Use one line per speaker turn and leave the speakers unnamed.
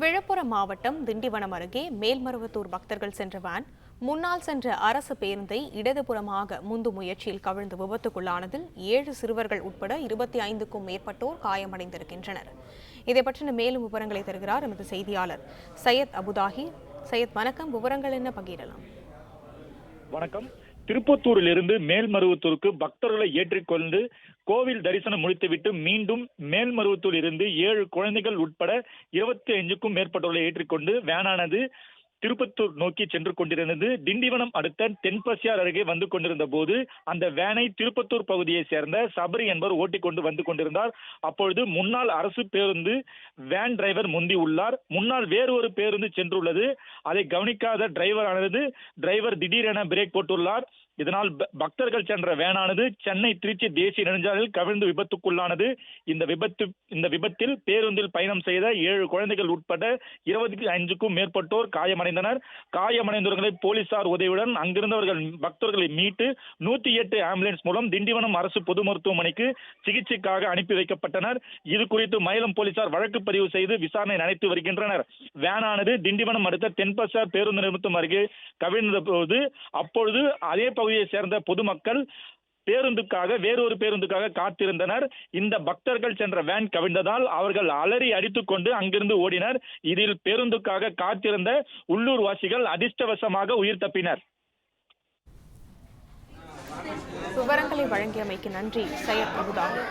விழுப்புரம் மாவட்டம் திண்டிவனம் அருகே மேல்மருவத்தூர் பக்தர்கள் சென்ற வேன் முன்னால் சென்ற அரசு பேருந்தை இடதுபுறமாக முந்தும் முயற்சியில் கவிழ்ந்து விபத்துக்குள்ளானதில் 7 சிறுவர்கள் உட்பட 25க்கும் மேற்பட்டோர் காயமடைந்திருக்கின்றனர். இதை பற்றின மேலும் விவரங்களை தருகிறார் எமது செய்தியாளர் சையத் அபுதாஹி. சையத், வணக்கம். விவரங்கள் என்ன பகிரலாம்?
வணக்கம். திருப்பத்தூரிலிருந்து மேல்மருவத்தூருக்கு பக்தர்களை ஏற்றிக்கொண்டு கோவில் தரிசனம் முடித்துவிட்டு மீண்டும் மேல்மருவத்தூரில் இருந்து 7 குழந்தைகள் உட்பட 25க்கும் மேற்பட்டவர்களை ஏற்றிக்கொண்டு வேனானது திருப்பத்தூர் நோக்கி சென்று கொண்டிருந்தது. திண்டிவனம் அடுத்த தென்பசியார் அருகே வந்து கொண்டிருந்த போது அந்த வேனை திருப்பத்தூர் பகுதியை சேர்ந்த சபரி என்பவர் ஓட்டிக்கொண்டு வந்து கொண்டிருந்தார். அப்பொழுது முன்னாள் அரசு பேருந்து வேன் டிரைவர் முந்தி உள்ளார். முன்னால் வேறு ஒரு பேருந்து சென்றுள்ளது. அதை கவனிக்காத டிரைவர் திடீரென பிரேக் போட்டுள்ளார். இதனால் பக்தர்கள் சென்ற வேனானது சென்னை திருச்சி தேசிய நெடுஞ்சாலையில் கவிழ்ந்து விபத்துக்குள்ளானது. இந்த விபத்தில் பேருந்தில் பயணம் செய்த 7 குழந்தைகள் உட்பட 25க்கும் மேற்பட்டோர் காயமடைந்தனர். காயமடைந்தவர்களை போலீசார் உதவியுடன் அங்கிருந்தவர்கள் பக்தர்களை மீட்டு 108 ஆம்புலன்ஸ் மூலம் திண்டிவனம் அரசு பொது மருத்துவமனைக்கு சிகிச்சைக்காக அனுப்பி வைக்கப்பட்டனர். இது குறித்து மயிலம் போலீசார் வழக்கு பதிவு செய்து விசாரணை நடத்தி வருகின்றனர். வேனானது திண்டிவனம் அடுத்த தென்பசார் பேருந்து நிறுத்தம் அருகே கவிழ்ந்த போது அப்பொழுது அதே பகுதியை சேர்ந்த பொதுமக்கள் வேறொரு பேருந்துக்காக காத்திருந்தனர். இந்த பக்தர்கள் சென்ற வேன் கவிழ்ந்ததால் அவர்கள் அலறி அடித்துக் கொண்டு அங்கிருந்து ஓடினர். இதில் பேருந்துக்காக காத்திருந்த உள்ளூர் வாசிகள் அதிர்ஷ்டவசமாக உயிர் தப்பினர்.
விவரங்களை வழங்கியமைக்கு நன்றி சையத் அபுதாஹி.